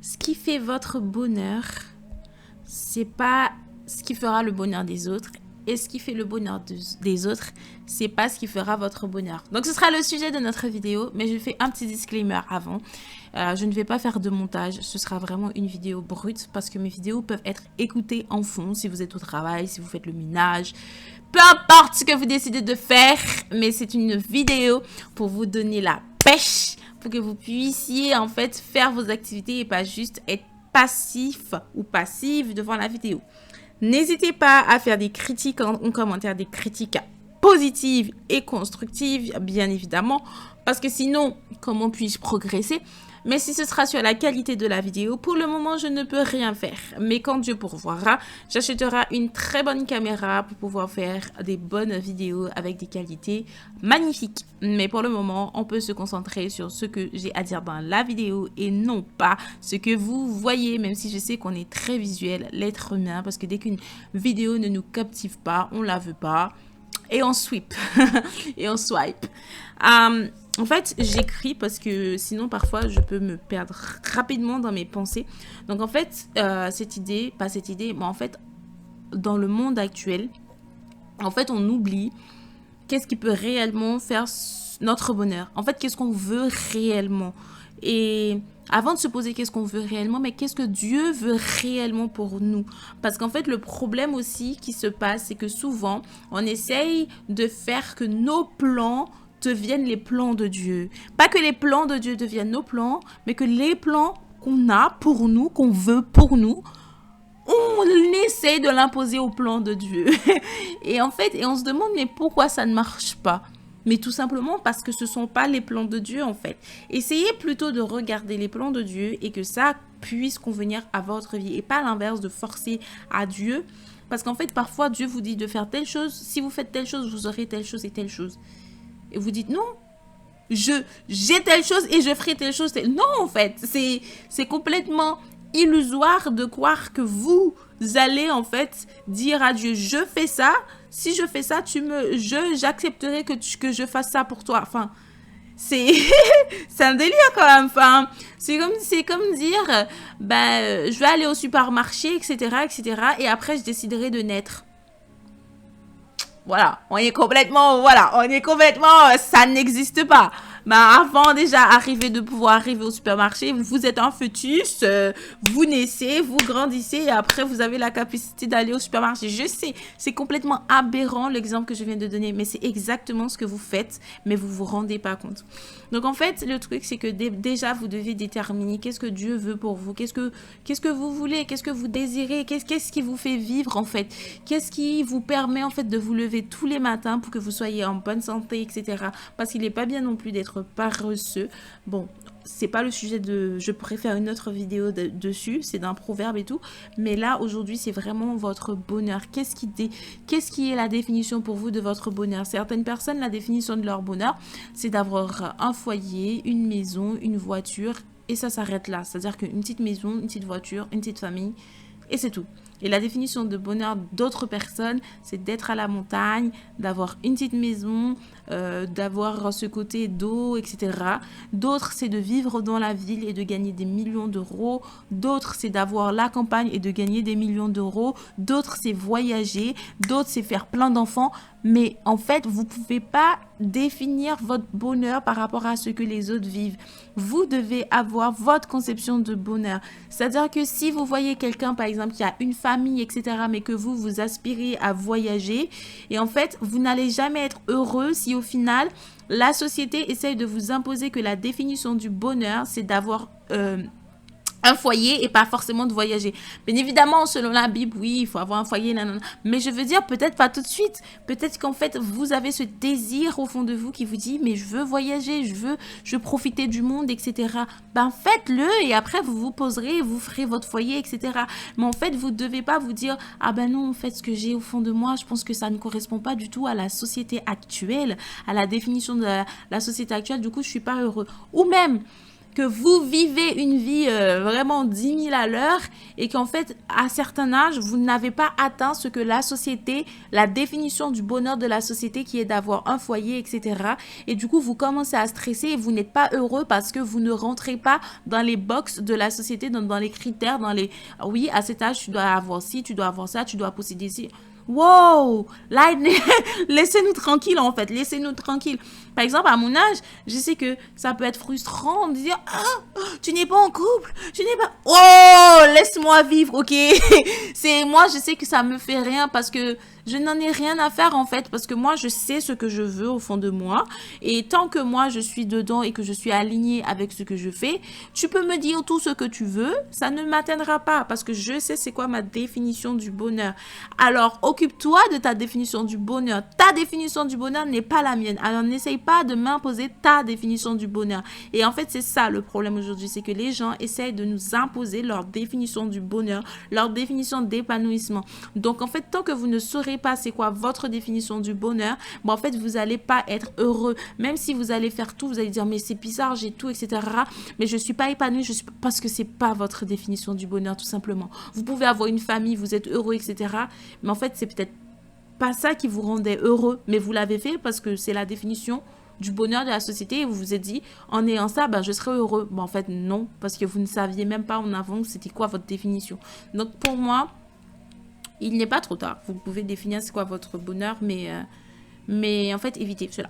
ce qui fait votre bonheur, c'est pas ce qui fera le bonheur des autres. Et ce qui fait le bonheur des autres, c'est pas ce qui fera votre bonheur. Donc ce sera le sujet de notre vidéo, mais je fais un petit disclaimer avant. Je ne vais pas faire de montage, ce sera vraiment une vidéo brute parce que mes vidéos peuvent être écoutées en fond si vous êtes au travail, si vous faites le ménage, peu importe ce que vous décidez de faire, mais c'est une vidéo pour vous donner la pêche, pour que vous puissiez en fait faire vos activités et pas juste être passif ou passive devant la vidéo. N'hésitez pas à faire des critiques en commentaire, des critiques positives et constructives, bien évidemment, parce que sinon, comment puis-je progresser? Mais si ce sera sur la qualité de la vidéo, pour le moment, je ne peux rien faire. Mais quand Dieu pourvoira, j'achèterai une très bonne caméra pour pouvoir faire des bonnes vidéos avec des qualités magnifiques. Mais pour le moment, on peut se concentrer sur ce que j'ai à dire dans la vidéo et non pas ce que vous voyez, même si je sais qu'on est très visuel, l'être humain, parce que dès qu'une vidéo ne nous captive pas, on la veut pas. Et on swipe. Et on swipe. En fait, j'écris parce que sinon, parfois, je peux me perdre rapidement dans mes pensées. Donc, en fait, mais en fait, dans le monde actuel, en fait, on oublie qu'est-ce qui peut réellement faire notre bonheur. En fait, qu'est-ce qu'on veut réellement. Et avant de se poser qu'est-ce qu'on veut réellement, mais qu'est-ce que Dieu veut réellement pour nous. Parce qu'en fait, le problème aussi qui se passe, c'est que souvent, on essaye de faire que nos plans deviennent les plans de Dieu. Pas que les plans de Dieu deviennent nos plans, mais que les plans qu'on a pour nous, qu'on veut pour nous, on essaie de l'imposer au plan de Dieu. Et en fait, on se demande, mais pourquoi ça ne marche pas? Mais tout simplement parce que ce ne sont pas les plans de Dieu en fait. Essayez plutôt de regarder les plans de Dieu et que ça puisse convenir à votre vie. Et pas l'inverse, de forcer à Dieu. Parce qu'en fait, parfois, Dieu vous dit de faire telle chose. Si vous faites telle chose, vous aurez telle chose et telle chose. Et vous dites non. J'ai telle chose et je ferai telle chose. Non, en fait. C'est complètement illusoire de croire que vous allez en fait dire à Dieu, je fais ça. Si je fais ça, j'accepterai que je fasse ça pour toi. Enfin, c'est un délire quand même. Enfin, c'est comme dire, je vais aller au supermarché, etc., etc. Et après, je déciderai de naître. Voilà, on est complètement, ça n'existe pas. Avant déjà de pouvoir arriver au supermarché, vous êtes un fœtus, vous naissez, vous grandissez et après vous avez la capacité d'aller au supermarché. Je sais, c'est complètement aberrant l'exemple que je viens de donner, mais c'est exactement ce que vous faites, mais vous vous rendez pas compte. Donc en fait, le truc c'est que déjà vous devez déterminer qu'est-ce que Dieu veut pour vous, qu'est-ce que vous voulez, qu'est-ce que vous désirez, qu'est-ce qui vous fait vivre en fait, qu'est-ce qui vous permet en fait de vous lever tous les matins pour que vous soyez en bonne santé, etc. Parce qu'il n'est pas bien non plus d'être paresseux. Bon, c'est pas le sujet je pourrais faire une autre vidéo dessus, c'est d'un proverbe et tout, mais là aujourd'hui c'est vraiment votre bonheur. Qu'est-ce qui est la définition pour vous de votre bonheur? Certaines personnes, la définition de leur bonheur, c'est d'avoir un foyer, une maison, une voiture, et ça s'arrête là. C'est-à-dire qu'une petite maison, une petite voiture, une petite famille, et c'est tout. Et la définition de bonheur d'autres personnes, c'est d'être à la montagne, d'avoir une petite maison, d'avoir ce côté d'eau, etc. D'autres, c'est de vivre dans la ville et de gagner des millions d'euros. D'autres, c'est d'avoir la campagne et de gagner des millions d'euros. D'autres, c'est voyager. D'autres, c'est faire plein d'enfants. Mais en fait, vous ne pouvez pas définir votre bonheur par rapport à ce que les autres vivent. Vous devez avoir votre conception de bonheur. C'est-à-dire que si vous voyez quelqu'un, par exemple, qui a une famille, etc., mais que vous aspirez à voyager, et en fait, vous n'allez jamais être heureux si au final, la société essaye de vous imposer que la définition du bonheur, c'est d'avoir un foyer et pas forcément de voyager. Bien évidemment, selon la Bible, oui, il faut avoir un foyer, nanana. Mais je veux dire, peut-être pas tout de suite. Peut-être qu'en fait, vous avez ce désir au fond de vous qui vous dit, mais je veux voyager, je veux profiter du monde, etc. Faites-le et après, vous vous poserez, vous ferez votre foyer, etc. Mais en fait, vous ne devez pas vous dire, non, en fait, ce que j'ai au fond de moi, je pense que ça ne correspond pas du tout à la société actuelle, à la définition de la société actuelle, du coup, je suis pas heureux. Ou même, que vous vivez une vie vraiment 10 000 à l'heure et qu'en fait, à certains âges, vous n'avez pas atteint ce que la société, la définition du bonheur de la société qui est d'avoir un foyer, etc. Et du coup, vous commencez à stresser et vous n'êtes pas heureux parce que vous ne rentrez pas dans les box de la société, dans les critères, dans les... Oui, à cet âge, tu dois avoir ci, tu dois avoir ça, tu dois posséder ci. Wow, là, laissez-nous tranquille en fait, laissez-nous tranquille. Par exemple, à mon âge, je sais que ça peut être frustrant de dire ah, tu n'es pas en couple, tu n'es pas... Oh, laisse-moi vivre, ok. C'est moi, je sais que ça me fait rien parce que je n'en ai rien à faire en fait, parce que moi, je sais ce que je veux au fond de moi. Et tant que moi, je suis dedans et que je suis alignée avec ce que je fais, tu peux me dire tout ce que tu veux, ça ne m'atteindra pas parce que je sais c'est quoi ma définition du bonheur. Alors, occupe-toi de ta définition du bonheur. Ta définition du bonheur n'est pas la mienne. Alors, n'essaye pas de m'imposer ta définition du bonheur. Et en fait, c'est ça le problème aujourd'hui, c'est que les gens essayent de nous imposer leur définition du bonheur, leur définition d'épanouissement. Donc, en fait, tant que vous ne saurez pas c'est quoi votre définition du bonheur, bon, en fait, vous n'allez pas être heureux. Même si vous allez faire tout, vous allez dire, mais c'est bizarre, j'ai tout, etc. Mais je ne suis pas épanouie, parce que ce n'est pas votre définition du bonheur, tout simplement. Vous pouvez avoir une famille, vous êtes heureux, etc. Mais en fait, c'est peut-être pas ça qui vous rendait heureux, mais vous l'avez fait parce que c'est la définition du bonheur de la société et vous vous êtes dit, en ayant ça, ben, je serai heureux. Bon, en fait, non, parce que vous ne saviez même pas en avant c'était quoi votre définition. Donc, pour moi, il n'est pas trop tard. Vous pouvez définir c'est quoi votre bonheur, mais en fait, évitez cela.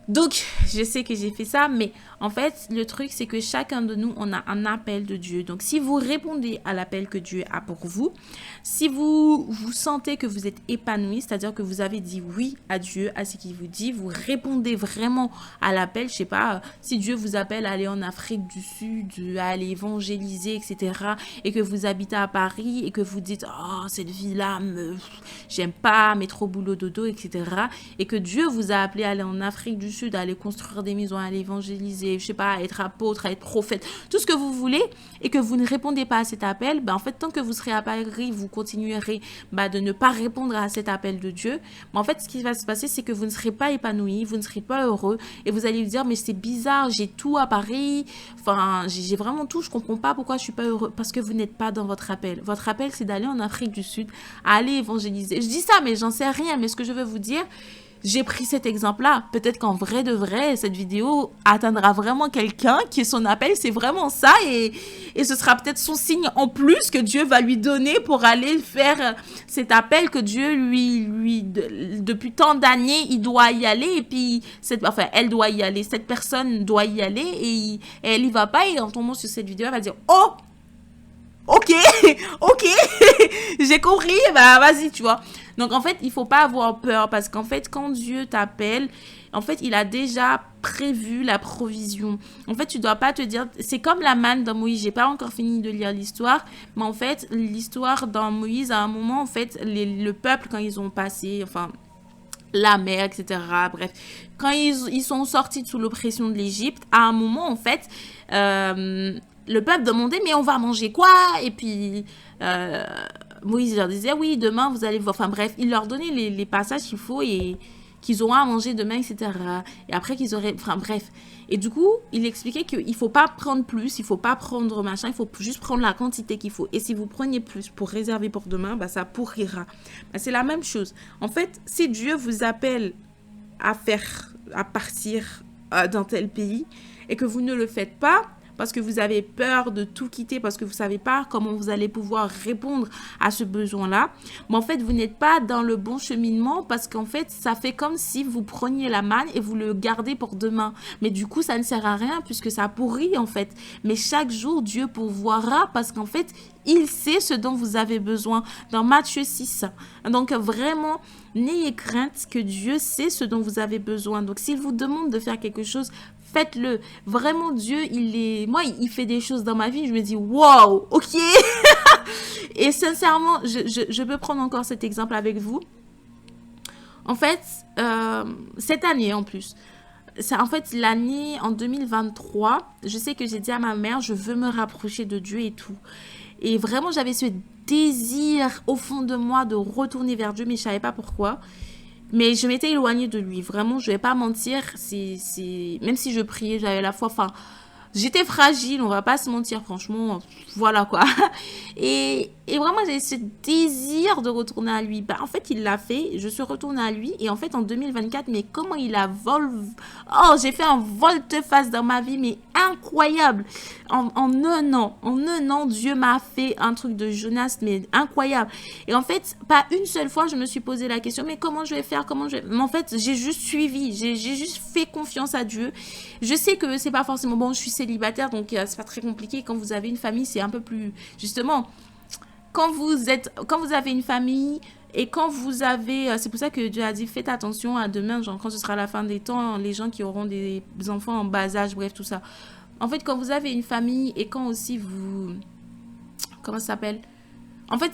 Donc, je sais que j'ai fait ça, mais en fait, le truc, c'est que chacun de nous, on a un appel de Dieu. Donc, si vous répondez à l'appel que Dieu a pour vous, si vous sentez que vous êtes épanoui, c'est-à-dire que vous avez dit oui à Dieu, à ce qu'il vous dit, vous répondez vraiment à l'appel, je sais pas, si Dieu vous appelle à aller en Afrique du Sud, à aller évangéliser, etc., et que vous habitez à Paris, et que vous dites, oh, cette vie-là, j'aime pas, métro, boulot, dodo, etc., et que Dieu vous a appelé à aller en Afrique du Sud, à aller construire des maisons, à aller évangéliser, je sais pas, à être apôtre, à être prophète, tout ce que vous voulez, et que vous ne répondez pas à cet appel, ben en fait, tant que vous serez à Paris, vous continuerez de ne pas répondre à cet appel de Dieu. Mais en fait, ce qui va se passer, c'est que vous ne serez pas épanoui, vous ne serez pas heureux, et vous allez vous dire, mais c'est bizarre, j'ai tout à Paris, enfin, j'ai vraiment tout, je comprends pas pourquoi je suis pas heureux, parce que vous n'êtes pas dans votre appel. Votre appel, c'est d'aller en Afrique du Sud, à aller évangéliser. Je dis ça, mais j'en sais rien, mais ce que je veux vous dire, j'ai pris cet exemple-là. Peut-être qu'en vrai de vrai, cette vidéo atteindra vraiment quelqu'un qui son appel, c'est vraiment ça. Et ce sera peut-être son signe en plus que Dieu va lui donner pour aller faire cet appel que Dieu depuis tant d'années, il doit y aller. Et puis, elle doit y aller. Cette personne doit y aller et elle y va pas. Et en tombant sur cette vidéo, elle va dire, oh, ok, ok, j'ai compris, bah vas-y, tu vois. Donc, en fait, il faut pas avoir peur parce qu'en fait, quand Dieu t'appelle, en fait, il a déjà prévu la provision. En fait, tu dois pas te dire... C'est comme la manne dans Moïse. J'ai pas encore fini de lire l'histoire. Mais en fait, l'histoire dans Moïse, à un moment, en fait, le peuple, quand ils ont passé... Enfin, la mer, etc. Bref, quand ils sont sortis sous l'oppression de l'Égypte, à un moment, en fait... le peuple demandait, mais on va manger quoi? Et puis... Moïse leur disait, oui, demain, vous allez voir. Enfin bref, il leur donnait les passages qu'il faut et qu'ils auront à manger demain, etc. Et après qu'ils auraient... Enfin bref. Et du coup, il expliquait qu'il ne faut pas prendre plus, il ne faut pas prendre machin, il faut juste prendre la quantité qu'il faut. Et si vous preniez plus pour réserver pour demain, bah, ça pourrira. Bah, c'est la même chose. En fait, si Dieu vous appelle à partir dans tel pays et que vous ne le faites pas, parce que vous avez peur de tout quitter, parce que vous ne savez pas comment vous allez pouvoir répondre à ce besoin-là. Mais en fait, vous n'êtes pas dans le bon cheminement parce qu'en fait, ça fait comme si vous preniez la manne et vous le gardez pour demain. Mais du coup, ça ne sert à rien puisque ça pourrit en fait. Mais chaque jour, Dieu pourvoira parce qu'en fait, il sait ce dont vous avez besoin. Dans Matthieu 6. Donc vraiment, n'ayez crainte que Dieu sait ce dont vous avez besoin. Donc s'il vous demande de faire quelque chose, faites-le. Vraiment, Dieu, moi, il fait des choses dans ma vie, je me dis, wow, ok. Et sincèrement, je peux prendre encore cet exemple avec vous. En fait, cette année en plus, en fait, l'année en 2023, je sais que j'ai dit à ma mère, je veux me rapprocher de Dieu et tout. Et vraiment, j'avais ce désir au fond de moi de retourner vers Dieu, mais je ne savais pas pourquoi. Mais je m'étais éloignée de lui. Vraiment, je ne vais pas mentir. Même si je priais, j'avais la foi. Enfin, j'étais fragile, on va pas se mentir, franchement, voilà quoi. Et vraiment, j'ai ce désir de retourner à lui. Bah, en fait, il l'a fait, je suis retournée à lui. Et en fait, en 2024, mais comment il a Oh, j'ai fait un volte-face dans ma vie, mais incroyable. En un an, Dieu m'a fait un truc de Jonas, mais incroyable. Et en fait, pas une seule fois, je me suis posé la question, mais comment je vais faire, Mais en fait, j'ai juste suivi, j'ai juste fait confiance à Dieu. Je sais que c'est pas forcément bon, je suis célibataire, donc c'est pas très compliqué. Quand vous avez une famille, c'est un peu plus, justement, quand vous avez une famille et quand vous avez, c'est pour ça que Dieu a dit faites attention à demain, genre quand ce sera la fin des temps, les gens qui auront des enfants en bas âge, bref tout ça. En fait, quand vous avez une famille et quand aussi vous, comment ça s'appelle, en fait,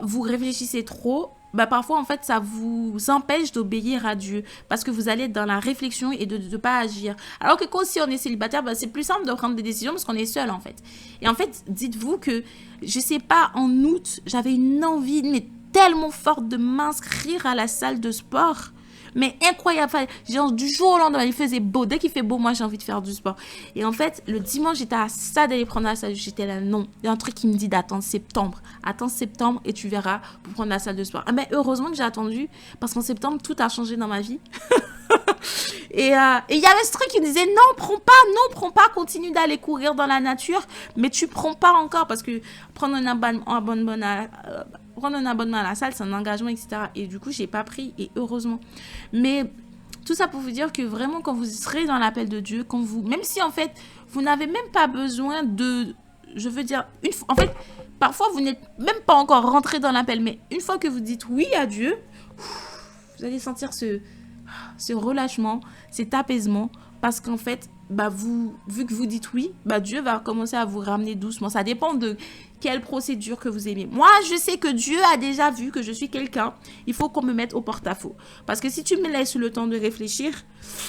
vous réfléchissez trop, bah parfois en fait ça vous empêche d'obéir à Dieu parce que vous allez être dans la réflexion et de ne pas agir. Alors que quand si on est célibataire, bah, c'est plus simple de prendre des décisions parce qu'on est seul en fait. Et en fait, dites-vous que, je sais pas, en août, j'avais une envie mais tellement forte de m'inscrire à la salle de sport. Mais incroyable, genre du jour au lendemain, il faisait beau. Dès qu'il fait beau, moi j'ai envie de faire du sport. Et en fait, le dimanche, j'étais à ça d'aller prendre la salle. J'étais là, non. Il y a un truc qui me dit d'attendre septembre. Attends septembre et tu verras pour prendre la salle de sport. Ah, mais heureusement que j'ai attendu parce qu'en septembre, tout a changé dans ma vie. Et il y avait ce truc qui me disait non, prends pas, continue d'aller courir dans la nature, mais tu prends pas encore parce que prendre un abonnement à la salle, c'est un engagement, etc. Et du coup, j'ai pas pris et heureusement. Mais tout ça pour vous dire que vraiment, quand vous serez dans l'appel de Dieu, même si en fait, vous n'avez même pas besoin de, je veux dire, en fait, parfois vous n'êtes même pas encore rentré dans l'appel, mais une fois que vous dites oui à Dieu, vous allez sentir ce relâchement, cet apaisement, parce qu'en fait, bah vu que vous dites oui, bah Dieu va commencer à vous ramener doucement. Ça dépend de quelle procédure que vous aimez. Moi, je sais que Dieu a déjà vu que je suis quelqu'un. Il faut qu'on me mette au porte-à-faux. Parce que si tu me laisses le temps de réfléchir,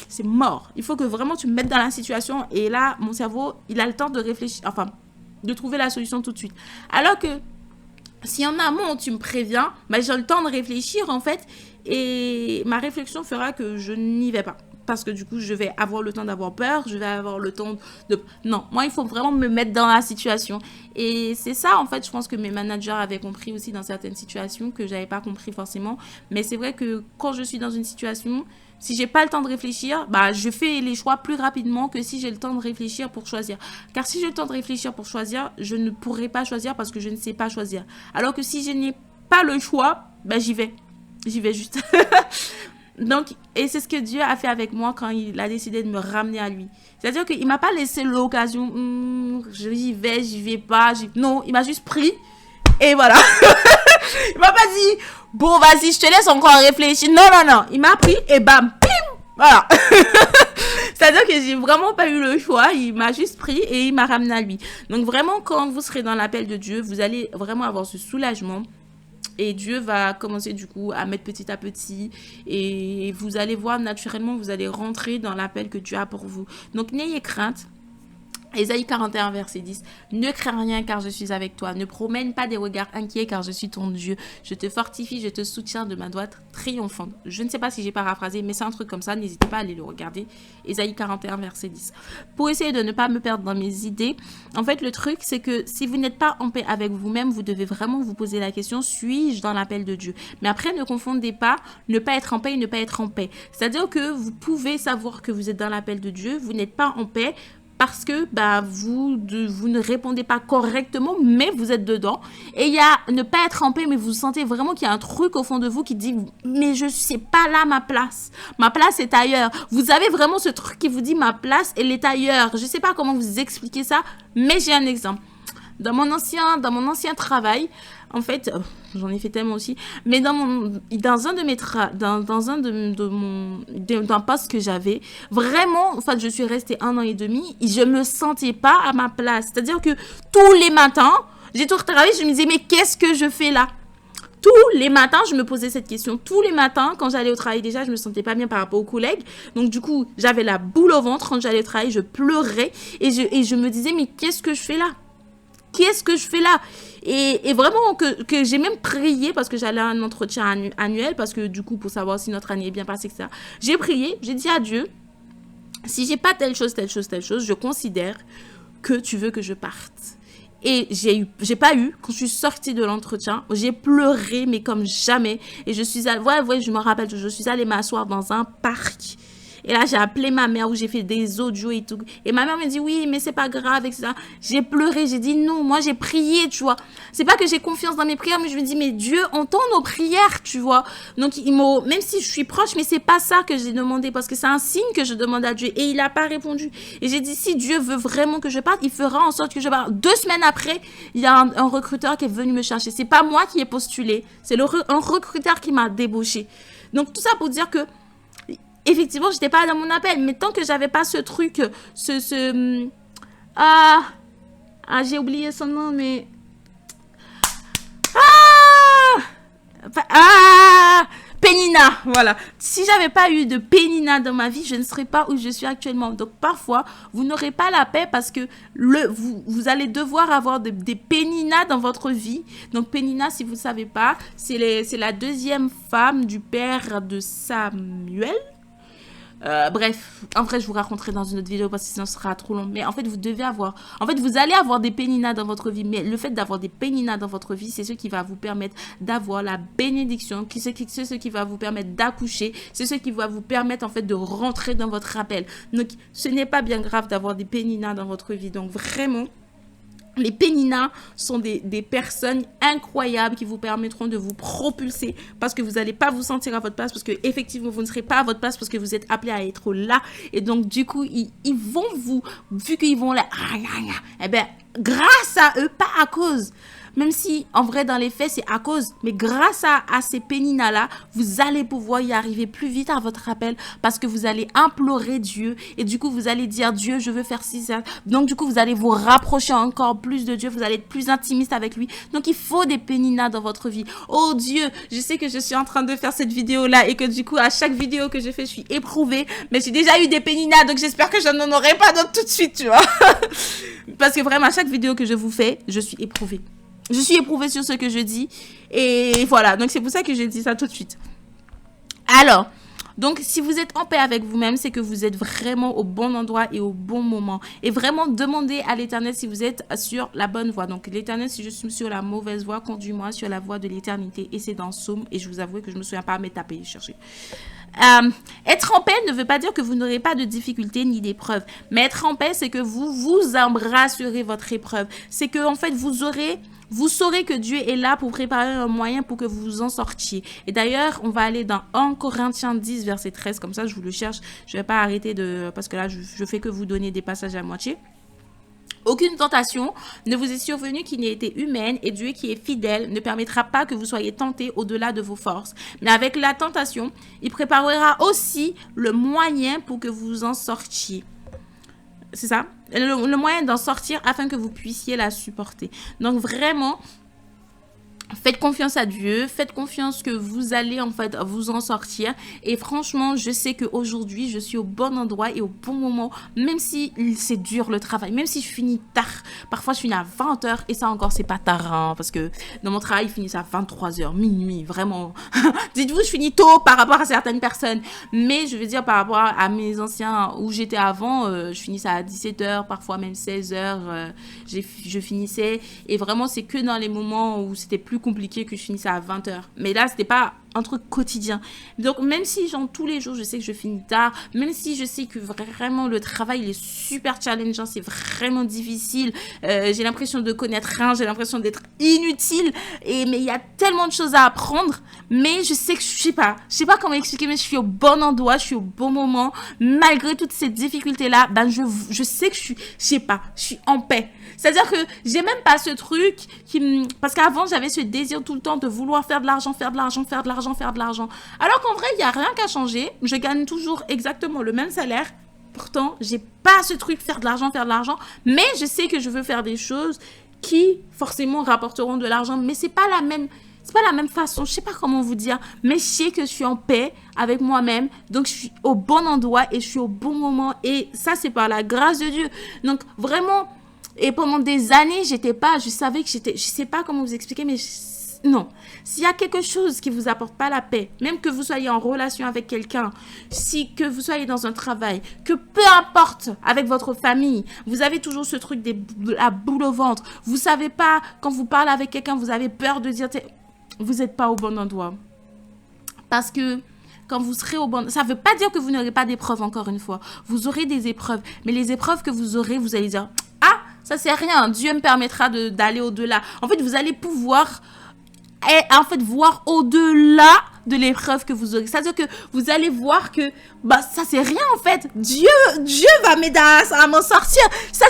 c'est mort. Il faut que vraiment tu me mettes dans la situation. Et là, mon cerveau, il a le temps de réfléchir, enfin, de trouver la solution tout de suite. Alors que si en amont, tu me préviens, bah, j'ai le temps de réfléchir, en fait. Et ma réflexion fera que je n'y vais pas. Parce que du coup, je vais avoir le temps d'avoir peur, je vais avoir le temps de... Non, moi, il faut vraiment me mettre dans la situation. Et c'est ça, en fait, je pense que mes managers avaient compris aussi dans certaines situations que j'avais pas compris forcément. Mais c'est vrai que quand je suis dans une situation, si j'ai pas le temps de réfléchir, bah, je fais les choix plus rapidement que si j'ai le temps de réfléchir pour choisir. Car si j'ai le temps de réfléchir pour choisir, je ne pourrai pas choisir parce que je ne sais pas choisir. Alors que si je n'ai pas le choix, bah, j'y vais. J'y vais juste. Donc, et c'est ce que Dieu a fait avec moi quand il a décidé de me ramener à lui. C'est-à-dire qu'il ne m'a pas laissé l'occasion, j'y vais pas. Non, il m'a juste pris et voilà. Il m'a pas dit, bon, vas-y, je te laisse encore réfléchir. Non. Il m'a pris et bam, pim, voilà. C'est-à-dire que j'ai vraiment pas eu le choix. Il m'a juste pris et il m'a ramené à lui. Donc vraiment, quand vous serez dans l'appel de Dieu, vous allez vraiment avoir ce soulagement. Et Dieu va commencer du coup à mettre petit à petit. Et vous allez voir naturellement, vous allez rentrer dans l'appel que Dieu a pour vous. Donc n'ayez crainte. Ésaïe 41, verset 10. Ne crains rien car je suis avec toi. Ne promène pas des regards inquiets car je suis ton Dieu. Je te fortifie, je te soutiens de ma droite triomphante. Je ne sais pas si j'ai paraphrasé, mais c'est un truc comme ça. N'hésitez pas à aller le regarder. Ésaïe 41, verset 10. Pour essayer de ne pas me perdre dans mes idées, en fait, le truc, c'est que si vous n'êtes pas en paix avec vous-même, vous devez vraiment vous poser la question, suis-je dans l'appel de Dieu? Mais après, ne confondez pas ne pas être en paix et ne pas être en paix. C'est-à-dire que vous pouvez savoir que vous êtes dans l'appel de Dieu, vous n'êtes pas en paix, parce que bah, vous ne répondez pas correctement, mais vous êtes dedans. Et il y a ne pas être en paix, mais vous sentez vraiment qu'il y a un truc au fond de vous qui dit « Mais je ne sais pas là ma place. Ma place est ailleurs. » Vous avez vraiment ce truc qui vous dit « Ma place, elle est ailleurs. » Je ne sais pas comment vous expliquer ça, mais j'ai un exemple. Dans mon ancien travail, en fait, j'en ai fait tellement aussi, mais dans un de mes d'un poste que j'avais, vraiment, en fait, je suis restée 1 an et demi, et je me sentais pas à ma place. C'est-à-dire que tous les matins, j'ai tout travaillé, je me disais, mais qu'est-ce que je fais là? Tous les matins, je me posais cette question. Tous les matins, quand j'allais au travail, déjà, je me sentais pas bien par rapport aux collègues. Donc, du coup, j'avais la boule au ventre. Quand j'allais au travail, je pleurais. Et je me disais, mais qu'est-ce que je fais là? Qu'est-ce que je fais là? Et vraiment que j'ai même prié parce que j'allais à un entretien annuel parce que du coup, pour savoir si notre année est bien passée, etc. J'ai prié, j'ai dit à Dieu, Si j'ai pas telle chose, je considère que tu veux que je parte. Et j'ai pas eu, quand je suis sortie de l'entretien, j'ai pleuré, mais comme jamais. Et je suis allée, ouais, je me rappelle, je suis allée m'asseoir dans un parc. Et là, j'ai appelé ma mère où j'ai fait des audios et tout. Et ma mère me dit, oui, mais c'est pas grave, etc. J'ai pleuré, j'ai dit non, moi j'ai prié, tu vois. C'est pas que j'ai confiance dans mes prières, mais je me dis, mais Dieu entend nos prières, tu vois. Donc, même si je suis proche, mais c'est pas ça que j'ai demandé, parce que c'est un signe que je demande à Dieu. Et il a pas répondu. Et j'ai dit, si Dieu veut vraiment que je parte, il fera en sorte que je parte. 2 semaines après, il y a un recruteur qui est venu me chercher. C'est pas moi qui ai postulé, c'est un recruteur qui m'a débauché. Donc, tout ça pour dire que effectivement, j'étais pas dans mon appel, mais tant que j'avais pas ce truc, j'ai oublié son nom, mais Pénina, voilà. Si j'avais pas eu de Pénina dans ma vie, je ne serais pas où je suis actuellement. Donc parfois, vous n'aurez pas la paix parce que vous allez devoir avoir des Pénina dans votre vie. Donc Pénina, si vous ne savez pas, c'est la 2e femme du père de Samuel. Bref, en vrai, je vous raconterai dans une autre vidéo parce que sinon ce sera trop long. Mais en fait, vous allez avoir des péninas dans votre vie. Mais le fait d'avoir des péninas dans votre vie, c'est ce qui va vous permettre d'avoir la bénédiction. C'est ce qui va vous permettre d'accoucher. C'est ce qui va vous permettre en fait de rentrer dans votre appel. Donc, ce n'est pas bien grave d'avoir des péninas dans votre vie. Donc, vraiment, les péninas sont des personnes incroyables qui vous permettront de vous propulser parce que vous n'allez pas vous sentir à votre place, parce que effectivement vous ne serez pas à votre place parce que vous êtes appelé à être là. Et donc du coup ils vont vu qu'ils vont là, eh bien grâce à eux, pas à cause. Même si, en vrai, dans les faits, c'est à cause. Mais grâce à ces péninas-là, vous allez pouvoir y arriver plus vite à votre appel parce que vous allez implorer Dieu. Et du coup, vous allez dire, Dieu, je veux faire ci, ça. Donc, du coup, vous allez vous rapprocher encore plus de Dieu. Vous allez être plus intimiste avec lui. Donc, il faut des péninas dans votre vie. Oh Dieu, je sais que je suis en train de faire cette vidéo-là et que du coup, à chaque vidéo que je fais, je suis éprouvée. Mais j'ai déjà eu des péninas, donc j'espère que je n'en aurai pas d'autres tout de suite, tu vois. Parce que vraiment, à chaque vidéo que je vous fais, je suis éprouvée. Je suis éprouvée sur ce que je dis. Et voilà, donc c'est pour ça que je dis ça tout de suite. Alors, donc si vous êtes en paix avec vous-même, c'est que vous êtes vraiment au bon endroit et au bon moment. Et vraiment, demandez à l'Éternel si vous êtes sur la bonne voie. Donc l'Éternel, si je suis sur la mauvaise voie, conduis-moi sur la voie de l'éternité. Et c'est dans Psaume. Et je vous avoue que je ne me souviens pas, mais tapez, chercher. Être en paix ne veut pas dire que vous n'aurez pas de difficultés ni d'épreuves. Mais être en paix, c'est que vous embrasserez votre épreuve. C'est que en fait, vous saurez que Dieu est là pour préparer un moyen pour que vous vous en sortiez. Et d'ailleurs, on va aller dans 1 Corinthiens 10, verset 13. Comme ça, je vous le cherche. Je ne vais pas arrêter parce que là, je fais que vous donner des passages à moitié. Aucune tentation ne vous est survenue qui n'ait été humaine, et Dieu qui est fidèle ne permettra pas que vous soyez tentés au-delà de vos forces. Mais avec la tentation, il préparera aussi le moyen pour que vous en sortiez. C'est ça, le moyen d'en sortir afin que vous puissiez la supporter. Donc vraiment, faites confiance à Dieu, faites confiance que vous allez en fait vous en sortir. Et franchement, je sais qu'aujourd'hui, je suis au bon endroit et au bon moment, même si c'est dur le travail, même si je finis tard. Parfois, je finis à 20h et ça encore, c'est pas tard, hein, parce que dans mon travail, je finis à 23h, minuit, vraiment. Dites-vous, je finis tôt par rapport à certaines personnes. Mais je veux dire, par rapport à mes anciens, où j'étais avant, je finissais à 17h, parfois même 16h, je finissais. Et vraiment, c'est que dans les moments où c'était plus compliqué que je finissais à 20h. Mais là, c'était pas un truc quotidien. Donc, même si, genre, tous les jours, je sais que je finis tard, même si je sais que vraiment le travail, il est super challengeant, c'est vraiment difficile, j'ai l'impression de connaître rien, j'ai l'impression d'être inutile, mais il y a tellement de choses à apprendre, mais je sais que je sais pas comment expliquer, mais je suis au bon endroit, je suis au bon moment, malgré toutes ces difficultés-là, ben, je sais que je suis en paix. C'est-à-dire que j'ai même pas ce truc parce qu'avant, j'avais ce désir tout le temps de vouloir faire de l'argent. Alors qu'en vrai, il n'y a rien qu'à changer. Je gagne toujours exactement le même salaire. Pourtant, j'ai pas ce truc faire de l'argent. Mais je sais que je veux faire des choses qui, forcément, rapporteront de l'argent. Mais c'est pas la même façon. Je sais pas comment vous dire. Mais je sais que je suis en paix avec moi-même. Donc, je suis au bon endroit et je suis au bon moment. Et ça, c'est par la grâce de Dieu. Donc, vraiment... Et pendant des années, je savais que je sais pas comment vous expliquer, mais non. S'il y a quelque chose qui vous apporte pas la paix, même que vous soyez en relation avec quelqu'un, que vous soyez dans un travail, que peu importe avec votre famille, vous avez toujours ce truc la boule au ventre. Vous savez pas, quand vous parlez avec quelqu'un, vous avez peur de dire, vous n'êtes pas au bon endroit. Parce que quand vous serez au bon... Ça ne veut pas dire que vous n'aurez pas d'épreuves, encore une fois. Vous aurez des épreuves. Mais les épreuves que vous aurez, vous allez dire, ah, ça c'est rien. Dieu me permettra d'aller au-delà. En fait, vous allez pouvoir voir au-delà de l'épreuve que vous aurez. C'est-à-dire que vous allez voir que ça c'est rien en fait. Dieu va m'aider à m'en sortir. Ça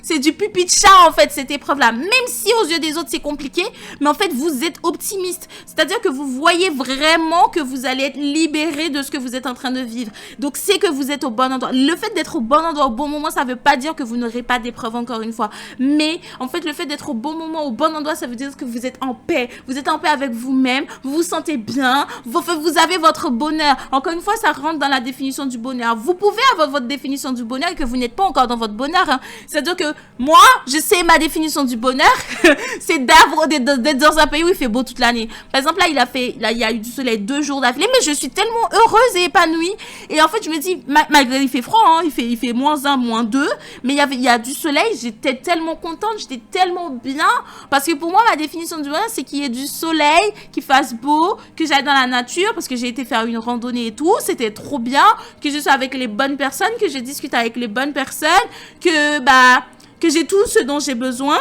c'est du pipi de chat en fait, cette épreuve-là. Même si aux yeux des autres c'est compliqué, mais en fait vous êtes optimiste. C'est-à-dire que vous voyez vraiment que vous allez être libéré de ce que vous êtes en train de vivre. Donc c'est que vous êtes au bon endroit. Le fait d'être au bon endroit au bon moment, ça ne veut pas dire que vous n'aurez pas d'épreuve, encore une fois. Mais en fait le fait d'être au bon moment, au bon endroit, ça veut dire que vous êtes en paix. Vous êtes en paix avec vous-même, vous vous sentez bien, vous avez votre bonheur. Encore une fois, ça rentre dans la définition du bonheur. Vous pouvez avoir votre définition du bonheur et que vous n'êtes pas encore dans votre bonheur. Hein. C'est-à-dire que moi, je sais ma définition du bonheur, c'est d'être dans un pays où il fait beau toute l'année. Par exemple, là, il y a eu du soleil 2 jours d'affilée, mais je suis tellement heureuse et épanouie. Et en fait, je me dis, malgré il fait froid, hein, il fait -1, -2, mais il y a du soleil, j'étais tellement contente, j'étais tellement bien. Parce que pour moi, ma définition du bonheur, c'est qu'il y ait du soleil, qu'il fasse beau, que j'aille dans la nature, parce que j'ai été faire une randonnée et tout, c'était trop bien, que je sois avec les bonnes personnes, que je discute avec les bonnes personnes, que j'ai tout ce dont j'ai besoin,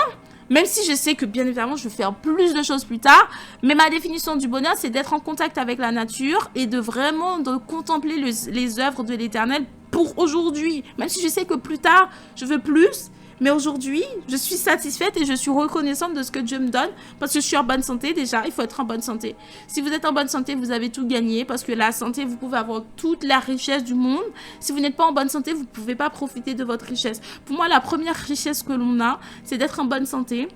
même si je sais que bien évidemment je vais faire plus de choses plus tard, mais ma définition du bonheur, c'est d'être en contact avec la nature et de vraiment contempler les œuvres de l'Éternel pour aujourd'hui, même si je sais que plus tard je veux plus. Mais aujourd'hui, je suis satisfaite et je suis reconnaissante de ce que Dieu me donne parce que je suis en bonne santé déjà. Il faut être en bonne santé. Si vous êtes en bonne santé, vous avez tout gagné parce que la santé, vous pouvez avoir toute la richesse du monde. Si vous n'êtes pas en bonne santé, vous ne pouvez pas profiter de votre richesse. Pour moi, la première richesse que l'on a, c'est d'être en bonne santé,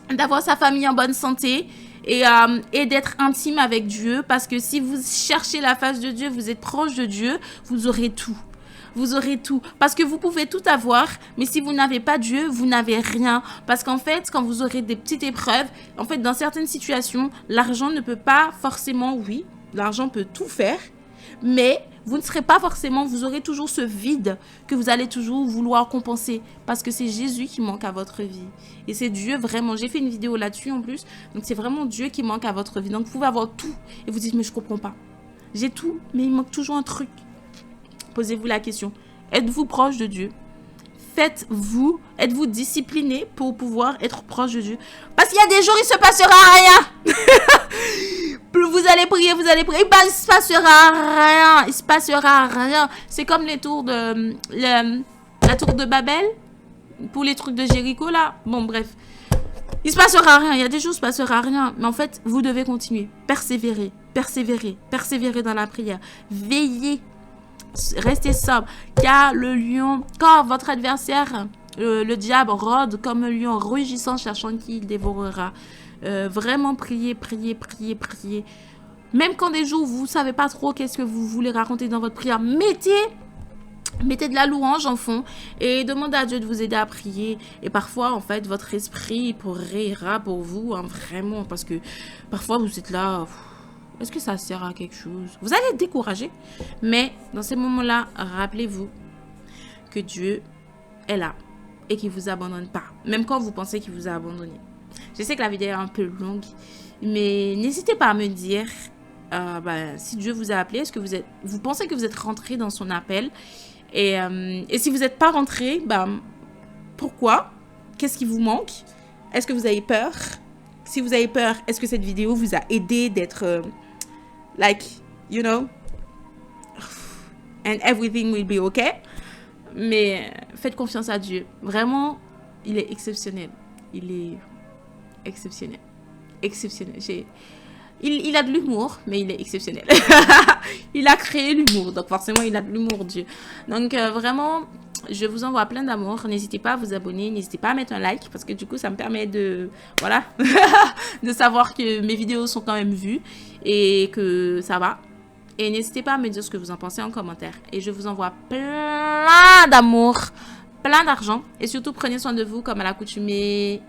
d'avoir sa famille en bonne santé et d'être intime avec Dieu parce que si vous cherchez la face de Dieu, vous êtes proche de Dieu, vous aurez tout. Vous aurez tout. Parce que vous pouvez tout avoir, mais si vous n'avez pas Dieu, vous n'avez rien. Parce qu'en fait, quand vous aurez des petites épreuves, en fait, dans certaines situations, l'argent ne peut pas forcément, oui, l'argent peut tout faire, mais vous ne serez pas forcément, vous aurez toujours ce vide que vous allez toujours vouloir compenser. Parce que c'est Jésus qui manque à votre vie. Et c'est Dieu vraiment. J'ai fait une vidéo là-dessus en plus. Donc c'est vraiment Dieu qui manque à votre vie. Donc vous pouvez avoir tout. Et vous dites, mais je ne comprends pas. J'ai tout, mais il manque toujours un truc. Posez-vous la question. Êtes-vous proche de Dieu? Êtes-vous discipliné pour pouvoir être proche de Dieu? Parce qu'il y a des jours, il ne se passera rien. Vous allez prier, il ne se passera rien. Il ne se passera rien. C'est comme les tours de... la tour de Babel. Pour les trucs de Jéricho, là. Bon, bref. Il ne se passera rien. Il y a des jours, il ne se passera rien. Mais en fait, vous devez continuer. Persévérer. Persévérer. Persévérer dans la prière. Veillez. Restez sobre, car le lion, quand votre adversaire, le diable, rôde comme un lion rugissant, cherchant qui il dévorera. Vraiment priez, priez, priez, priez. Même quand des jours où vous ne savez pas trop qu'est-ce que vous voulez raconter dans votre prière, mettez de la louange en fond et demandez à Dieu de vous aider à prier. Et parfois, en fait, votre esprit ira pour vous, hein, vraiment, parce que parfois vous êtes là... Est-ce que ça sert à quelque chose? Vous allez être découragé. Mais dans ces moments-là, rappelez-vous que Dieu est là et qu'il ne vous abandonne pas. Même quand vous pensez qu'il vous a abandonné. Je sais que la vidéo est un peu longue. Mais n'hésitez pas à me dire si Dieu vous a appelé. Est-ce que vous pensez que vous êtes rentré dans son appel? Et si vous n'êtes pas rentré, pourquoi? Qu'est-ce qui vous manque? Est-ce que vous avez peur? Si vous avez peur, est-ce que cette vidéo vous a aidé d'être... you know, and everything will be okay. Mais faites confiance à Dieu. Vraiment, il est exceptionnel. Il est exceptionnel. Exceptionnel. Il a de l'humour, mais il est exceptionnel. Il a créé l'humour, donc forcément, il a de l'humour, Dieu. Donc, vraiment, je vous envoie plein d'amour. N'hésitez pas à vous abonner, n'hésitez pas à mettre un like, parce que du coup, ça me permet de... Voilà, de savoir que mes vidéos sont quand même vues et que ça va. Et n'hésitez pas à me dire ce que vous en pensez en commentaire. Et je vous envoie plein d'amour, plein d'argent. Et surtout, prenez soin de vous comme à l'accoutumée.